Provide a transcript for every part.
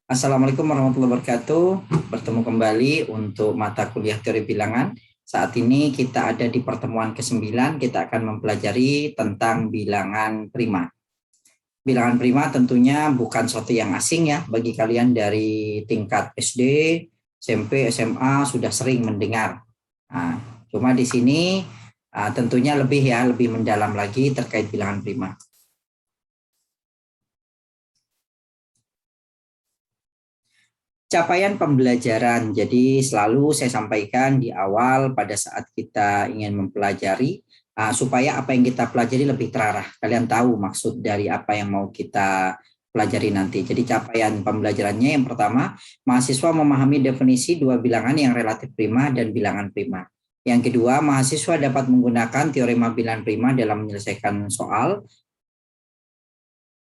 Assalamualaikum warahmatullahi wabarakatuh. Bertemu kembali untuk mata kuliah teori bilangan. Saat ini kita ada di pertemuan ke-9. Kita akan mempelajari tentang bilangan prima. Bilangan prima tentunya bukan sesuatu yang asing ya bagi kalian dari tingkat SD, SMP, SMA sudah sering mendengar. Nah, cuma di sini tentunya lebih mendalam lagi terkait bilangan prima. Capaian pembelajaran. Jadi selalu saya sampaikan di awal pada saat kita ingin mempelajari supaya apa yang kita pelajari lebih terarah. Kalian tahu maksud dari apa yang mau kita pelajari nanti. Jadi capaian pembelajarannya yang pertama, mahasiswa memahami definisi dua bilangan yang relatif prima dan bilangan prima. Yang kedua, mahasiswa dapat menggunakan teorema bilangan prima dalam menyelesaikan soal.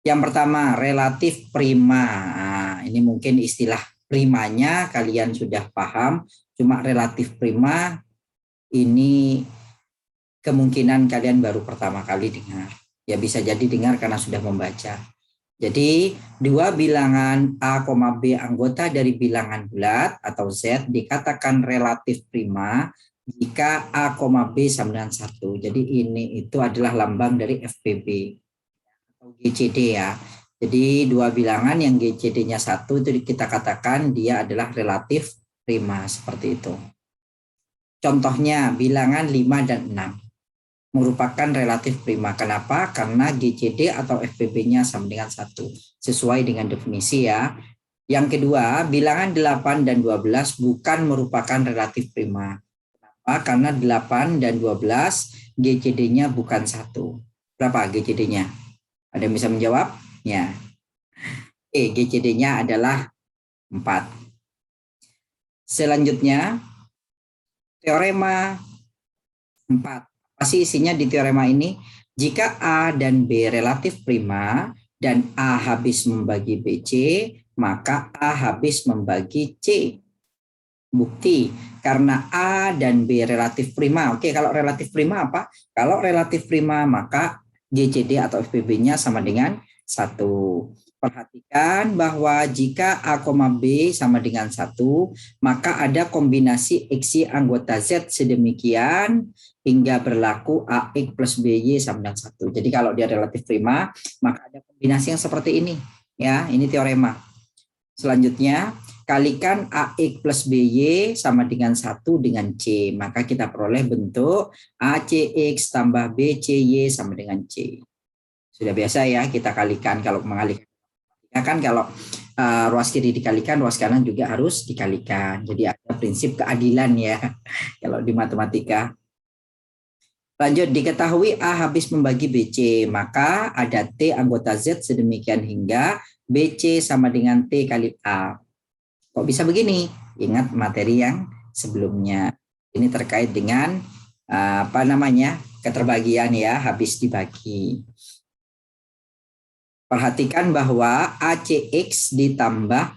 Yang pertama, relatif prima. Ini mungkin istilah primanya kalian sudah paham, cuma relatif prima ini kemungkinan kalian baru pertama kali dengar. Ya bisa jadi dengar karena sudah membaca. Jadi dua bilangan A, B anggota dari bilangan bulat atau Z dikatakan relatif prima jika A, B sama dengan 1. Jadi ini itu adalah lambang dari FPB atau GCD ya. Jadi dua bilangan yang GCD-nya 1 itu kita katakan dia adalah relatif prima seperti itu. Contohnya bilangan 5 dan 6 merupakan relatif prima. Kenapa? Karena GCD atau FPB-nya sama dengan 1. Sesuai dengan definisi ya. Yang kedua, bilangan 8 dan 12 bukan merupakan relatif prima. Kenapa? Karena 8 dan 12 GCD-nya bukan 1. Berapa GCD-nya? Ada yang bisa menjawab? Ya. GCD-nya adalah 4. Selanjutnya, teorema 4. Apa sih isinya di teorema ini? Jika A dan B relatif prima dan A habis membagi BC, maka A habis membagi C. Bukti, karena A dan B relatif prima. Oke, kalau relatif prima apa? Kalau relatif prima, maka GCD atau FPB-nya sama dengan 1. Perhatikan bahwa jika A, B sama dengan 1, maka ada kombinasi X anggota Z sedemikian hingga berlaku AX plus BY sama dengan 1. Jadi kalau dia relatif prima, maka ada kombinasi yang seperti ini. Ya, ini teorema. Selanjutnya, kalikan AX plus BY sama dengan 1 dengan C. Maka kita peroleh bentuk ACX tambah BCY sama dengan C. Sudah biasa ya kita kalikan kalau mengalihkan. Kan kalau ruas kiri dikalikan, ruas kanan juga harus dikalikan. Jadi ada prinsip keadilan ya kalau di matematika. Lanjut, diketahui A habis membagi BC, maka ada T anggota Z sedemikian hingga BC sama dengan T kali A. Kok bisa begini? Ingat materi yang sebelumnya. Ini terkait dengan keterbagian ya, habis dibagi. Perhatikan bahwa ACX ditambah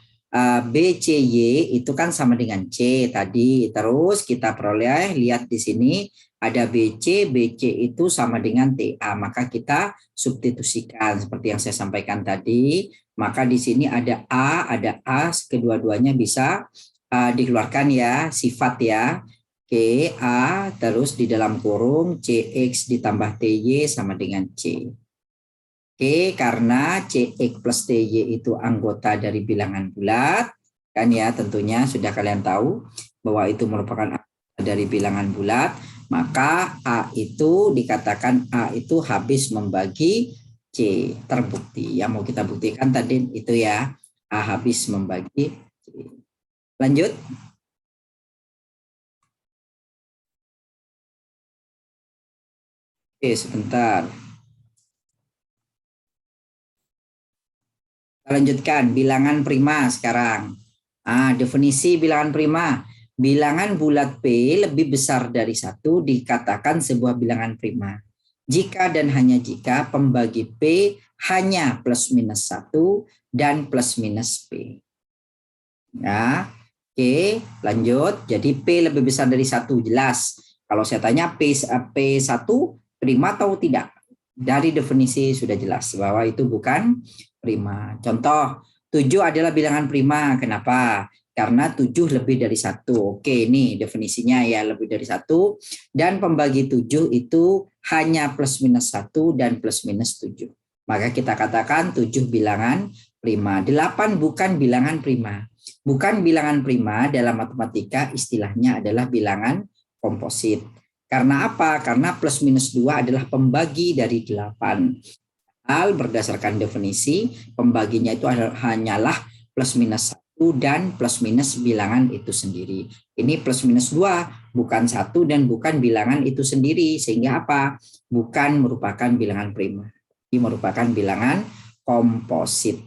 BCY itu kan sama dengan C tadi. Terus kita peroleh, lihat di sini ada BC itu sama dengan TA. Maka kita substitusikan seperti yang saya sampaikan tadi. Maka di sini ada A, kedua-duanya bisa dikeluarkan ya, sifat ya. Oke, A terus di dalam kurung CX ditambah TY sama dengan C. Oke, karena CX plus TY itu anggota dari bilangan bulat, kan ya tentunya sudah kalian tahu bahwa itu merupakan anggota dari bilangan bulat, maka A itu dikatakan A itu habis membagi C, terbukti. Yang mau kita buktikan tadi itu ya, A habis membagi C. Lanjut. Oke, sebentar. Lanjutkan, bilangan prima sekarang. Definisi bilangan prima. Bilangan bulat P lebih besar dari 1 dikatakan sebuah bilangan prima. Jika dan hanya jika pembagi P hanya plus minus 1 dan plus minus P. Ya, oke, lanjut. Jadi P lebih besar dari 1, jelas. Kalau saya tanya P1 prima atau tidak? Dari definisi sudah jelas bahwa itu bukan prima. Contoh, 7 adalah bilangan prima. Kenapa? Karena 7 lebih dari 1. Oke, ini definisinya ya, lebih dari 1. Dan pembagi 7 itu hanya plus minus 1 dan plus minus 7. Maka kita katakan 7 bilangan prima. 8 bukan bilangan prima. Bukan bilangan prima dalam matematika istilahnya adalah bilangan komposit. Karena apa? Karena plus minus 2 adalah pembagi dari 8. Berdasarkan definisi, pembaginya itu hanyalah plus minus 1 dan plus minus bilangan itu sendiri. Ini plus minus 2, bukan 1 dan bukan bilangan itu sendiri. Sehingga apa? Bukan merupakan bilangan prima. Ini merupakan bilangan komposit.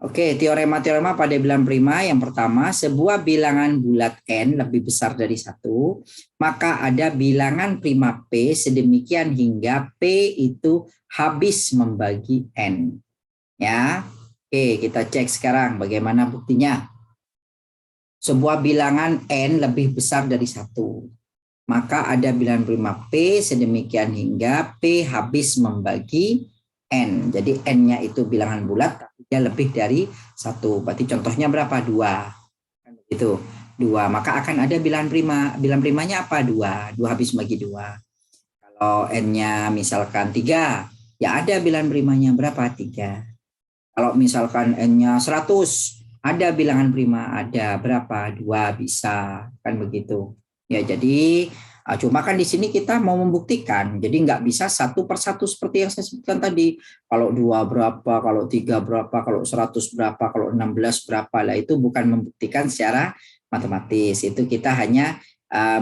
Oke, teorema-teorema pada bilangan prima. Yang pertama, sebuah bilangan bulat n lebih besar dari 1, maka ada bilangan prima p sedemikian hingga p itu habis membagi n. Ya, oke, kita cek sekarang bagaimana buktinya. Sebuah bilangan n lebih besar dari 1, maka ada bilangan prima p sedemikian hingga p habis membagi n. Jadi n-nya itu bilangan bulat, tapi dia lebih dari 1. Berarti contohnya berapa? 2. Itu 2. Maka akan ada bilangan prima. Bilangan primanya apa? 2. 2 habis bagi 2. Kalau n-nya misalkan 3, ya ada bilangan primanya berapa? 3. Kalau misalkan n-nya 100, ada bilangan prima, ada berapa? 2 bisa. Kan begitu. Ya, jadi cuma kan di sini kita mau membuktikan, jadi nggak bisa satu persatu seperti yang saya sebutkan tadi. Kalau 2 berapa, kalau 3 berapa, kalau 100 berapa, kalau 16 berapa, lah itu bukan membuktikan secara matematis. Itu kita hanya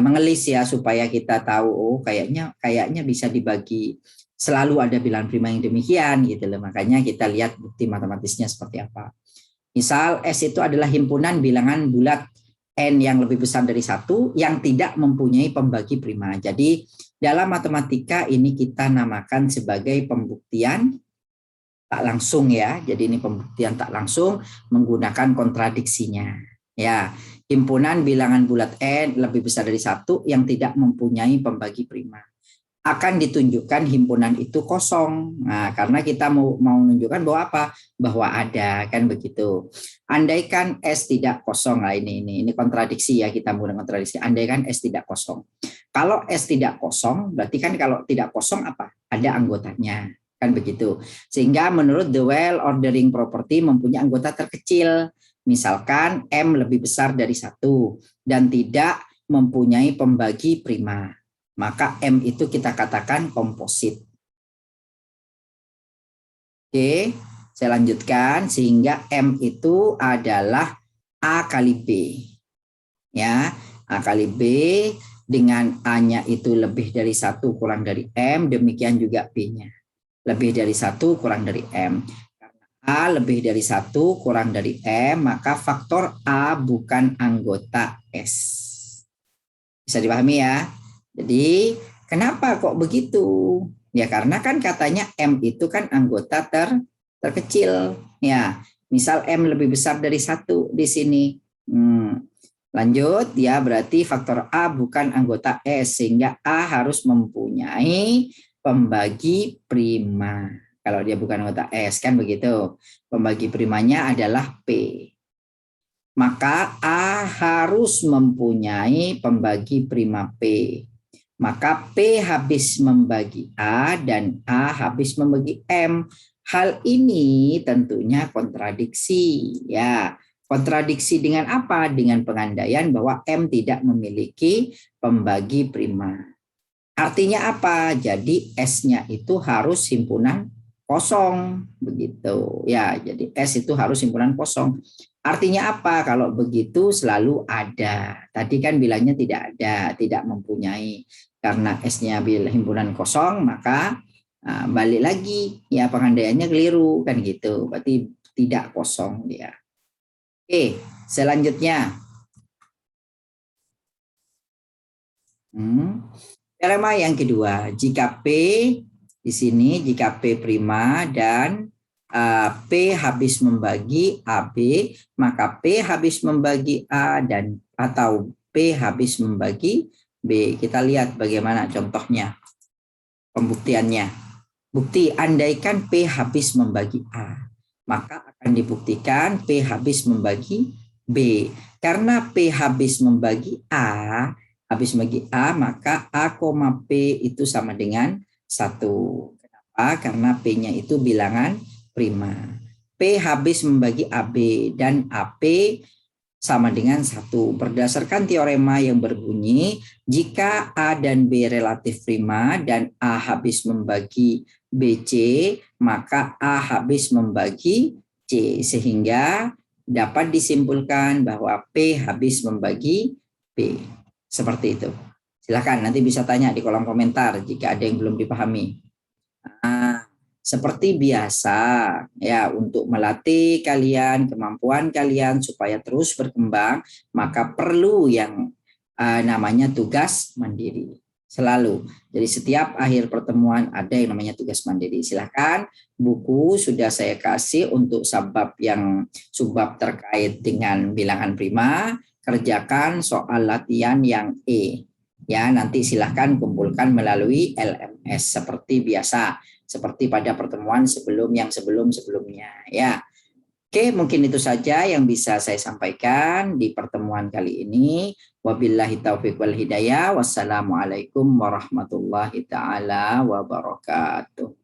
mengelis ya supaya kita tahu, oh kayaknya bisa dibagi. Selalu ada bilangan prima yang demikian gitu loh. Makanya kita lihat bukti matematisnya seperti apa. Misal S itu adalah himpunan bilangan bulat n yang lebih besar dari 1 yang tidak mempunyai pembagi prima. Jadi dalam matematika ini kita namakan sebagai pembuktian tak langsung ya. Jadi ini pembuktian tak langsung menggunakan kontradiksinya. Ya, himpunan bilangan bulat n lebih besar dari 1 yang tidak mempunyai pembagi prima. Akan ditunjukkan himpunan itu kosong. Nah, karena kita mau menunjukkan bahwa apa? Bahwa ada, kan begitu. Andaikan S tidak kosong, lah ini kontradiksi ya, kita menggunakan kontradiksi. Andaikan S tidak kosong. Kalau S tidak kosong, berarti kan kalau tidak kosong apa? Ada anggotanya, kan begitu. Sehingga menurut the well ordering property mempunyai anggota terkecil. Misalkan M lebih besar dari 1 dan tidak mempunyai pembagi prima. Maka M itu kita katakan komposit. Oke, saya lanjutkan sehingga M itu adalah A kali B. Ya, A kali B dengan A-nya itu lebih dari 1 kurang dari M, demikian juga B-nya. Lebih dari 1 kurang dari M. Karena A lebih dari 1 kurang dari M, maka faktor A bukan anggota S. Bisa dipahami ya? Jadi kenapa kok begitu? Ya karena kan katanya M itu kan anggota terkecil. Ya, misal M lebih besar dari 1 di sini. Lanjut ya, berarti faktor A bukan anggota S sehingga A harus mempunyai pembagi prima. Kalau dia bukan anggota S kan begitu. Pembagi primanya adalah P. Maka A harus mempunyai pembagi prima P. Maka P habis membagi A dan A habis membagi M. Hal ini tentunya kontradiksi. Ya, kontradiksi dengan apa? Dengan pengandaian bahwa M tidak memiliki pembagi prima. Artinya apa? Jadi S-nya itu harus himpunan kosong, begitu. Ya, jadi S itu harus himpunan kosong. Artinya apa? Kalau begitu selalu ada. Tadi kan bilangnya tidak ada, tidak mempunyai. Karena S-nya himpunan kosong, maka balik lagi ya pengandaiannya keliru kan gitu. Berarti tidak kosong dia. Oke, selanjutnya. Teorema yang kedua, jika P di sini jika P prima dan P habis membagi AB, maka P habis membagi A dan atau P habis membagi B. Kita lihat bagaimana contohnya, pembuktiannya. Bukti andaikan P habis membagi A. maka akan dibuktikan P habis membagi B. Karena P habis membagi A, maka A, P itu sama dengan 1. Kenapa? Karena P-nya itu bilangan prima. P habis membagi AB dan AP sama dengan 1. Berdasarkan teorema yang berbunyi, jika A dan B relatif prima dan A habis membagi BC, maka A habis membagi C. Sehingga dapat disimpulkan bahwa P habis membagi P. Seperti itu. Silakan nanti bisa tanya di kolom komentar jika ada yang belum dipahami. Nah, seperti biasa ya, untuk melatih kalian, kemampuan kalian supaya terus berkembang, maka perlu yang namanya tugas mandiri selalu. Jadi setiap akhir pertemuan ada yang namanya tugas mandiri. Silahkan, buku sudah saya kasih untuk subbab terkait dengan bilangan prima. Kerjakan soal latihan yang E. Ya, nanti silahkan kumpulkan melalui LMS seperti biasa, seperti pada pertemuan sebelumnya ya. Oke, mungkin itu saja yang bisa saya sampaikan di pertemuan kali ini. Wabillahi taufiq wal hidayah. Wassalamualaikum warahmatullahi taala wabarakatuh.